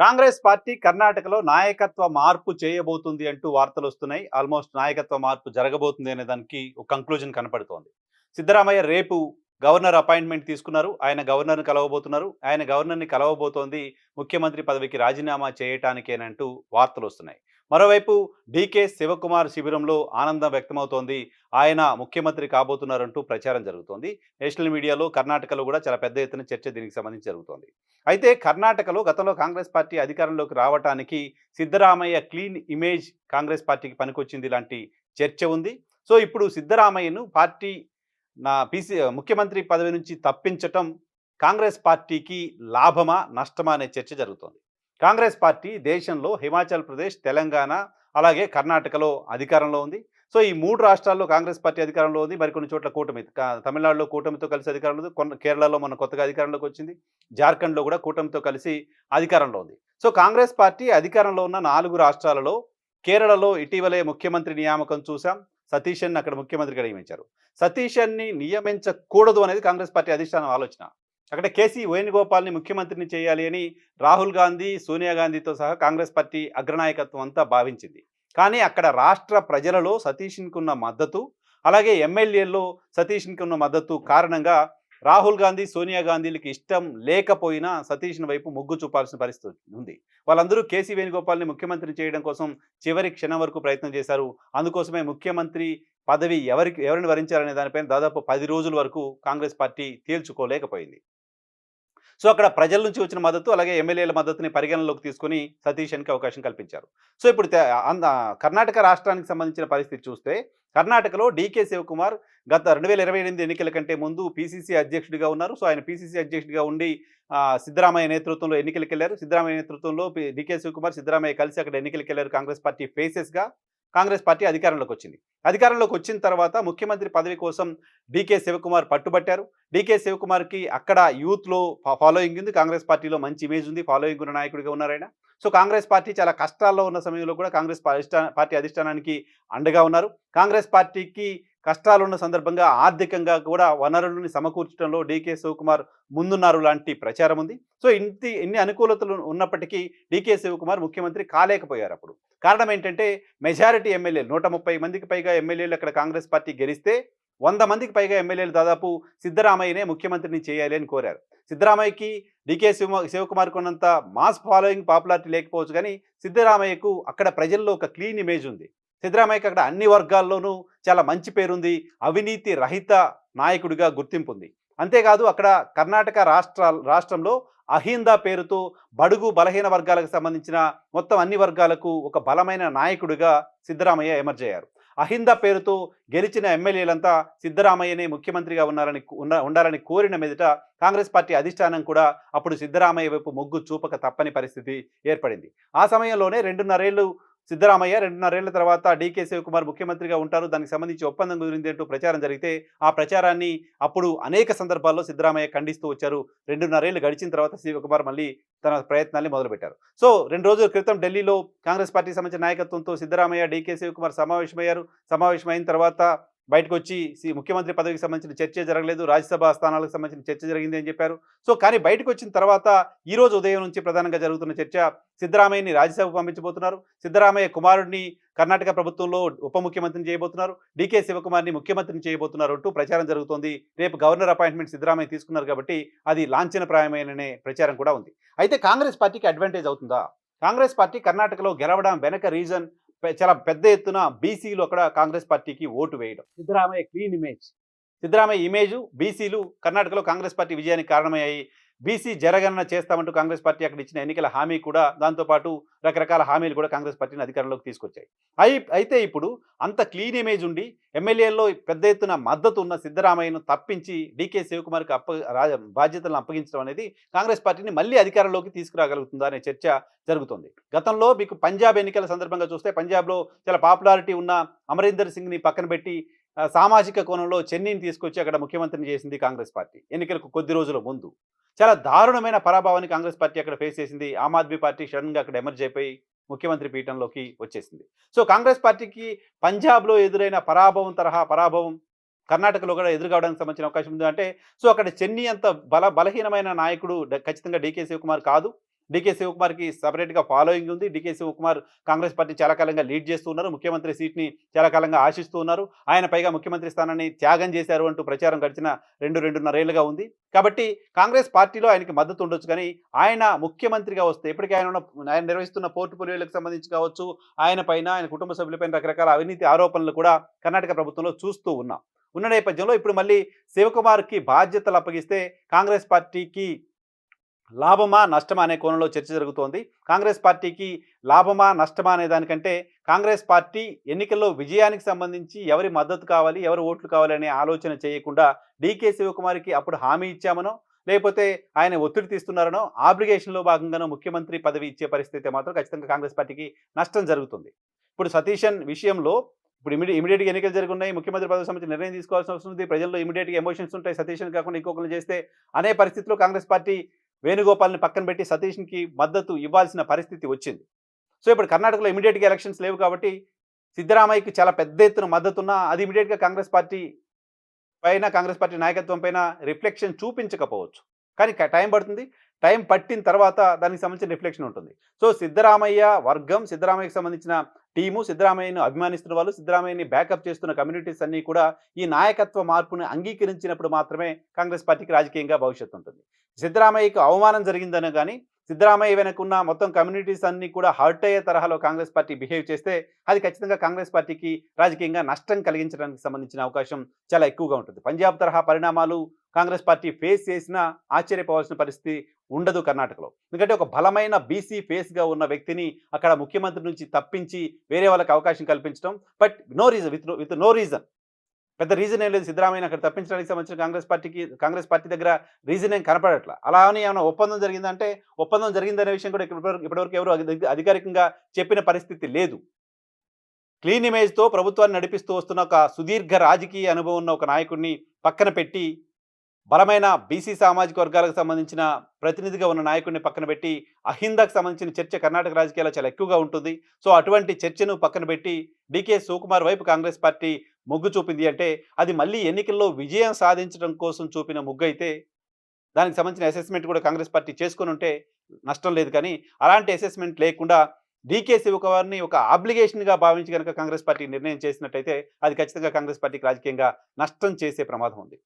Congress party కర్ణాటకలో నాయకత్వ మార్పు చేయబోతుంది అంటూ వార్తలు వస్తున్నాయి. ఆల్మోస్ట్ నాయకత్వ మార్పు జరగబోతుంది అనే దానికి ఒక కంక్లూజన్ కనపడుతోంది. సిద్ధరామయ్య రేపు గవర్నర్ అపాయింట్మెంట్ తీసుకున్నారు. ఆయన గవర్నర్‌ని కలవబోతున్నారు. ఆయన గవర్నర్‌ని కలవబోతోంది ముఖ్యమంత్రి పదవికి రాజీనామా చేయటానికేనంటూ వార్తలొస్తున్నాయి. మరోవైపు డీకే శివకుమార్ శిబిరంలో ఆనందం వ్యక్తమవుతోంది. ఆయన ముఖ్యమంత్రి కాబోతున్నారంటూ ప్రచారం జరుగుతోంది. నేషనల్ మీడియాలో కర్ణాటకలో కూడా చాలా పెద్ద ఎత్తున చర్చ దీనికి సంబంధించి జరుగుతోంది. అయితే కర్ణాటకలో గతంలో కాంగ్రెస్ పార్టీ అధికారంలోకి రావటానికి సిద్ధరామయ్య క్లీన్ ఇమేజ్ కాంగ్రెస్ పార్టీకి పనికొచ్చింది లాంటి చర్చ ఉంది. సో ఇప్పుడు సిద్ధరామయ్యను పార్టీ ముఖ్యమంత్రి పదవి నుంచి తప్పించటం కాంగ్రెస్ పార్టీకి లాభమా నష్టమా అనే చర్చ జరుగుతోంది. కాంగ్రెస్ పార్టీ దేశంలో హిమాచల్ ప్రదేశ్, తెలంగాణ అలాగే కర్ణాటకలో అధికారంలో ఉంది. సో ఈ 3 రాష్ట్రాల్లో కాంగ్రెస్ పార్టీ అధికారంలో ఉంది. మరికొన్ని చోట్ల కూటమి తమిళనాడులో కూటమితో కలిసి అధికారంలో ఉంది. కేరళలో మొన్న కొత్తగా అధికారంలోకి వచ్చింది. జార్ఖండ్‌లో కూడా కూటమితో కలిసి అధికారంలో ఉంది. సో కాంగ్రెస్ పార్టీ అధికారంలో ఉన్న 4 రాష్ట్రాలలో కేరళలో ఇటీవలే ముఖ్యమంత్రి నియామకం చూసాం. సతీషన్‌ని అక్కడ ముఖ్యమంత్రిగా నియమించారు. సతీషన్‌ని నియమించకూడదు అనేది కాంగ్రెస్ పార్టీ అధిష్టానం ఆలోచన. అక్కడ కేసీ వేణుగోపాల్‌ని ముఖ్యమంత్రిని చేయాలి అని రాహుల్ గాంధీ, సోనియా గాంధీతో సహా కాంగ్రెస్ పార్టీ అగ్రనాయకత్వం అంతా భావించింది. కానీ అక్కడ రాష్ట్ర ప్రజలలో సతీష్‌కున్న మద్దతు, అలాగే ఎమ్మెల్యేల్లో సతీష్‌కున్న మద్దతు కారణంగా రాహుల్ గాంధీ, సోనియా గాంధీలకి ఇష్టం లేకపోయినా సతీష్‌ని వైపు మొగ్గు చూపాల్సిన పరిస్థితి ఉంది. వాళ్ళందరూ కేసీ వేణుగోపాల్‌ని ముఖ్యమంత్రిని చేయడం కోసం చివరి క్షణం వరకు ప్రయత్నం చేశారు. అందుకోసమే ముఖ్యమంత్రి పదవి ఎవరిని వరించారనే దానిపైన దాదాపు 10 రోజుల వరకు కాంగ్రెస్ పార్టీ తేల్చుకోలేకపోయింది. సో అక్కడ ప్రజల నుంచి వచ్చిన మద్దతు, అలాగే ఎమ్మెల్యేల మద్దతుని పరిగణనలోకి తీసుకొని సతీషన్‌కి అవకాశం కల్పించారు. సో ఇప్పుడు కర్ణాటక రాష్ట్రానికి సంబంధించిన పరిస్థితి చూస్తే, కర్ణాటకలో డీకే శివకుమార్ గత 2028 ఎన్నికల కంటే ముందు పీసీసీ అధ్యక్షుడిగా ఉన్నారు. సో ఆయన పీసీసీ అధ్యక్షుడిగా ఉండి సిద్ధరామయ్య నేతృత్వంలో ఎన్నికలకెళ్లారు. సిద్ధరామయ్య నేతృత్వంలో డీకే శివకుమార్, సిద్ధరామయ్య కలిసి అక్కడ ఎన్నికలకెళ్లారు. కాంగ్రెస్ పార్టీ ఫేసెస్‌గా కాంగ్రెస్ పార్టీ అధికారంలోకి వచ్చింది. అధికారంలోకి వచ్చిన తర్వాత ముఖ్యమంత్రి పదవి కోసం డీకే శివకుమార్ పట్టుబట్టారు. డీకే శివకుమార్‌కి అక్కడ యూత్‌లో ఫాలోయింగ్ ఉంది. కాంగ్రెస్ పార్టీలో మంచి ఇమేజ్ ఉంది. ఫాలోయింగ్ ఉన్న నాయకుడిగా ఉన్నారాయన. సో కాంగ్రెస్ పార్టీ చాలా కష్టాల్లో ఉన్న సమయంలో కూడా కాంగ్రెస్ పార్టీ అధిష్టానానికి అండగా ఉన్నారు. కాంగ్రెస్ పార్టీకి కష్టాలున్న సందర్భంగా ఆర్థికంగా కూడా వనరులను సమకూర్చడంలో డీకే శివకుమార్ ముందున్నారు లాంటి ప్రచారం ఉంది. సో ఇన్ని అనుకూలతలు ఉన్నప్పటికీ డీకే శివకుమార్ ముఖ్యమంత్రి కాలేకపోయారు అప్పుడు. కారణం ఏంటంటే మెజారిటీ ఎమ్మెల్యేలు 130 మందికి పైగా ఎమ్మెల్యేలు అక్కడ కాంగ్రెస్ పార్టీ గెలిస్తే 100 మందికి పైగా ఎమ్మెల్యేలు దాదాపు సిద్ధరామయ్యనే ముఖ్యమంత్రిని చేయాలి అని కోరారు. సిద్ధరామయ్యకి డీకే శివకుమార్‌కి ఉన్నంత మాస్ ఫాలోయింగ్, పాపులారిటీ లేకపోవచ్చు కానీ సిద్ధరామయ్యకు అక్కడ ప్రజల్లో ఒక క్లీన్ ఇమేజ్ ఉంది. సిద్ధరామయ్యకి అక్కడ అన్ని వర్గాల్లోనూ చాలా మంచి పేరుంది. అవినీతి రహిత నాయకుడిగా గుర్తింపు ఉంది. అంతేకాదు అక్కడ కర్ణాటక రాష్ట్రంలో అహిందా పేరుతో బడుగు బలహీన వర్గాలకు సంబంధించిన మొత్తం అన్ని వర్గాలకు ఒక బలమైన నాయకుడిగా సిద్ధరామయ్య ఎమర్జ్ అయ్యారు. అహిందా పేరుతో గెలిచిన ఎమ్మెల్యేలంతా సిద్ధరామయ్యనే ముఖ్యమంత్రిగా ఉండాలని కోరిన మీదట కాంగ్రెస్ పార్టీ అధిష్టానం కూడా అప్పుడు సిద్ధరామయ్య వైపు మొగ్గు చూపక తప్పని పరిస్థితి ఏర్పడింది. ఆ సమయంలోనే 2.5 ఏళ్ళు సిద్ధరామయ్య, 2.5 ఏళ్ల తర్వాత డీకే శివకుమార్ ముఖ్యమంత్రిగా ఉంటారు. దానికి సంబంధించి ఒప్పందం కుదిరింది అంటూ ప్రచారం జరిగితే ఆ ప్రచారాన్ని అప్పుడు అనేక సందర్భాల్లో సిద్ధరామయ్య ఖండిస్తూ వచ్చారు. 2.5 ఏళ్లు గడిచిన తర్వాత శివకుమార్ మళ్ళీ తన ప్రయత్నాల్ని మొదలుపెట్టారు. సో 2 రోజుల క్రితం ఢిల్లీలో కాంగ్రెస్ పార్టీకి సంబంధించిన నాయకత్వంతో సిద్ధరామయ్య, డీకే శివకుమార్ సమావేశమయ్యారు. సమావేశమైన తర్వాత బయటకొచ్చి ముఖ్యమంత్రి పదవికి సంబంధించిన చర్చే జరగలేదు. రాజ్యసభ స్థానాలకు సంబంధించిన చర్చ జరిగింది అని చెప్పారు. సో కానీ బయటకొచ్చిన తర్వాత ఈరోజు ఉదయం నుంచి ప్రధానంగా జరుగుతున్న చర్చ సిద్ధరామయ్యని రాజ్యసభకు పంపించబోతున్నారు. సిద్ధరామయ్య కుమారుడిని కర్ణాటక ప్రభుత్వంలో ఉప ముఖ్యమంత్రిని చేయబోతున్నారు. డీకే శివకుమార్‌ని ముఖ్యమంత్రిని చేయబోతున్నారు అంటూ ప్రచారం జరుగుతోంది. రేపు గవర్నర్ అపాయింట్మెంట్ సిద్ధరామయ్య తీసుకున్నారు కాబట్టి అది లాంఛనప్రాయమైననే ప్రచారం కూడా ఉంది. అయితే కాంగ్రెస్ పార్టీకి అడ్వాంటేజ్ అవుతుందా? కాంగ్రెస్ పార్టీ కర్ణాటకలో గెలవడం వెనక రీజన్ చాలా పెద్ద ఎత్తున బీసీలు అక్కడ కాంగ్రెస్ పార్టీకి ఓటు వేయడం. Siddaramaiah clean image. Siddaramaiah image బీసీలు కర్ణాటకలో కాంగ్రెస్ పార్టీ విజయానికి కారణమయ్యాయి. బీసీ జనగణన చేస్తామంటూ కాంగ్రెస్ పార్టీ అక్కడ ఇచ్చిన ఎన్నికల హామీ కూడా, దాంతోపాటు రకరకాల హామీలు కూడా కాంగ్రెస్ పార్టీని అధికారంలోకి తీసుకొచ్చాయి. అయితే ఇప్పుడు అంత క్లీన్ ఇమేజ్ ఉండి ఎమ్మెల్యేల్లో పెద్ద ఎత్తున మద్దతు ఉన్న సిద్ధరామయ్యను తప్పించి డీకే శివకుమార్‌కి బాధ్యతలను అప్పగించడం అనేది కాంగ్రెస్ పార్టీని మళ్ళీ అధికారంలోకి తీసుకురాగలుగుతుందా అనే చర్చ జరుగుతుంది. గతంలో మీకు పంజాబ్ ఎన్నికల సందర్భంగా చూస్తే పంజాబ్‌లో చాలా పాపులారిటీ ఉన్న అమరీందర్ సింగ్‌ని పక్కన పెట్టి సామాజిక కోణంలో చెన్నీని తీసుకొచ్చి అక్కడ ముఖ్యమంత్రిని చేసింది కాంగ్రెస్ పార్టీ ఎన్నికలకు కొద్ది రోజుల ముందు. చాలా దారుణమైన పరాభవాన్ని కాంగ్రెస్ పార్టీ అక్కడ ఫేస్ చేసింది. ఆమ్ ఆద్మీ పార్టీ సడన్‌గా అక్కడ ఎమర్జ్ అయిపోయి ముఖ్యమంత్రి పీఠంలోకి వచ్చేసింది. సో కాంగ్రెస్ పార్టీకి పంజాబ్‌లో ఎదురైన పరాభవం కర్ణాటకలో కూడా ఎదురు కావడానికి సంబంధించిన అవకాశం ఉంది. అంటే సో అక్కడ చెన్నీ అంత బలహీనమైన నాయకుడు ఖచ్చితంగా డీకే శివకుమార్ కాదు. డీకే శివకుమార్కి సపరేట్గా ఫాలోయింగ్ ఉంది. డీకే శివకుమార్ కాంగ్రెస్ పార్టీ చాలా కాలంగా లీడ్ చేస్తూ ఉన్నారు. ముఖ్యమంత్రి సీట్ని చాలా కాలంగా ఆశిస్తూ ఉన్నారు. ఆయన పైగా ముఖ్యమంత్రి స్థానాన్ని త్యాగం చేశారు అంటూ ప్రచారం గడిచిన 2, 2.5 ఏళ్లుగా ఉంది. కాబట్టి కాంగ్రెస్ పార్టీలో ఆయనకి మద్దతు ఉండొచ్చు. కానీ ఆయన ముఖ్యమంత్రిగా వస్తే ఇప్పటికీ ఆయన నిర్వహిస్తున్న పోర్ట్‌ఫోలియోలకు సంబంధించి కావచ్చు, ఆయన పైన, ఆయన కుటుంబ సభ్యులపైన రకరకాల అవినీతి ఆరోపణలు కూడా కర్ణాటక ప్రభుత్వంలో చూస్తూ ఉన్నాం. ఉన్న నేపథ్యంలో ఇప్పుడు మళ్ళీ శివకుమార్‌కి బాధ్యతలు అప్పగిస్తే కాంగ్రెస్ పార్టీకి లాభమా? నష్టమా? అనే కోణంలో చర్చ జరుగుతోంది. కాంగ్రెస్ పార్టీకి లాభమా? నష్టమా? అనే దానికంటే కాంగ్రెస్ పార్టీ ఎన్నికల్లో విజయానికి సంబంధించి ఎవరి మద్దతు కావాలి, ఎవరి ఓట్లు కావాలి అనే ఆలోచన చేయకుండా డీకే శివకుమార్‌కి అప్పుడు హామీ ఇచ్చామనో, లేకపోతే ఆయన ఒత్తిడి తీస్తున్నారనో, ఆబ్లిగేషన్‌లో భాగంగానో ముఖ్యమంత్రి పదవి ఇచ్చే పరిస్థితి మాత్రం ఖచ్చితంగా కాంగ్రెస్ పార్టీకి నష్టం జరుగుతుంది. ఇప్పుడు సతీశన్ విషయంలో ఇప్పుడు ఇమ్మీడియేట్‌గా ఎన్నికలు జరిగున్నాయి. ముఖ్యమంత్రి పదవికి సంబంధించి నిర్ణయం తీసుకోవాల్సిన అవసరం ఉంది. ప్రజల్లో ఇమ్మీడియేట్‌గా ఎమోషన్స్ ఉంటాయి. సతీష్‌ని కాకుండా ఇంకొకరిని చేస్తే అనే పరిస్థితిలో కాంగ్రెస్ పార్టీ వేణుగోపాల్‌ని పక్కన పెట్టి సతీష్‌కి మద్దతు ఇవ్వాల్సిన పరిస్థితి వచ్చింది. సో, ఇప్పుడు కర్ణాటకలో ఇమ్మీడియేట్‌గా ఎలక్షన్స్ లేవు కాబట్టి సిద్ధరామయ్యకి చాలా పెద్ద ఎత్తున మద్దతున్నా అది ఇమ్మీడియేట్‌గా కాంగ్రెస్ పార్టీ పైన, కాంగ్రెస్ పార్టీ నాయకత్వం పైన రిఫ్లెక్షన్ చూపించకపోవచ్చు. కానీ టైం పడుతుంది. టైం పట్టిన తర్వాత దానికి సంబంధించిన రిఫ్లెక్షన్ ఉంటుంది. సో, సిద్ధరామయ్య వర్గం, సిద్ధరామయ్యకి సంబంధించిన టీము, సిద్ధరామయ్యను అభిమానిస్తున్న వాళ్ళు, సిద్ధరామయ్యని బ్యాకప్ చేస్తున్న కమ్యూనిటీస్ అన్నీ కూడా ఈ నాయకత్వ మార్పుని అంగీకరించినప్పుడు మాత్రమే కాంగ్రెస్ పార్టీకి రాజకీయంగా భవిష్యత్తు ఉంటుంది. సిద్ధరామయ్యకు అవమానం జరిగిందనో గానీ, సిద్ధరామయ్య వెనకున్న మొత్తం కమ్యూనిటీస్ అన్నీ కూడా హర్ట్ అయ్యే తరహాలో కాంగ్రెస్ పార్టీ బిహేవ్ చేస్తే అది ఖచ్చితంగా కాంగ్రెస్ పార్టీకి రాజకీయంగా నష్టం కలిగించడానికి సంబంధించిన అవకాశం చాలా ఎక్కువగా ఉంటుంది. పంజాబ్ తరహా పరిణామాలు కాంగ్రెస్ పార్టీ ఫేస్ చేసినా ఆశ్చర్యపోవాల్సిన పరిస్థితి ఉండదు కర్ణాటకలో. ఎందుకంటే ఒక బలమైన బీసీ ఫేస్‌గా ఉన్న వ్యక్తిని అక్కడ ముఖ్యమంత్రి నుంచి తప్పించి వేరే వాళ్ళకి అవకాశం కల్పించడం. But no reason, with no reason. పెద్ద రీజన్ ఏం లేదు సిద్ధరామయ్యని అక్కడ తప్పించడానికి సంబంధించిన కాంగ్రెస్ పార్టీ దగ్గర రీజన్ ఏం కనపడట్ల. అలా అని ఏమైనా ఒప్పందం జరిగిందంటే, ఒప్పందం జరిగిందనే విషయం కూడా ఇప్పటివరకు ఎవరు అధికారికంగా చెప్పిన పరిస్థితి లేదు. క్లీన్ ఇమేజ్‌తో ప్రభుత్వాన్ని నడిపిస్తూ వస్తున్న ఒక సుదీర్ఘ రాజకీయ అనుభవం ఉన్న ఒక నాయకుడిని పక్కన పెట్టి, బలమైన బీసీ సామాజిక వర్గాలకు సంబంధించిన ప్రతినిధిగా ఉన్న నాయకుడిని పక్కన పెట్టి, అహిందకు సంబంధించిన చర్చ కర్ణాటక రాజకీయాల్లో చాలా ఎక్కువగా ఉంటుంది. సో, అటువంటి చర్చను పక్కన పెట్టి డీకే శివకుమార్ వైపు కాంగ్రెస్ పార్టీ మొగ్గు చూపింది అంటే, అది మళ్ళీ ఎన్నికల్లో విజయం సాధించడం కోసం చూపిన మొగ్గైతే, దానికి సంబంధించిన అసెస్మెంట్ కూడా కాంగ్రెస్ పార్టీ చేసుకొనుంటే నష్టం లేదు. కానీ అలాంటి అసెస్మెంట్ లేకుండా డీకే శివకుమార్‌ని ఒక ఆబ్లిగేషన్‌గా భావించి గనక కాంగ్రెస్ పార్టీ నిర్ణయం చేసినట్టయితే, అది ఖచ్చితంగా కాంగ్రెస్ పార్టీకి రాజకీయంగా నష్టం చేసే ప్రమాదం ఉంది.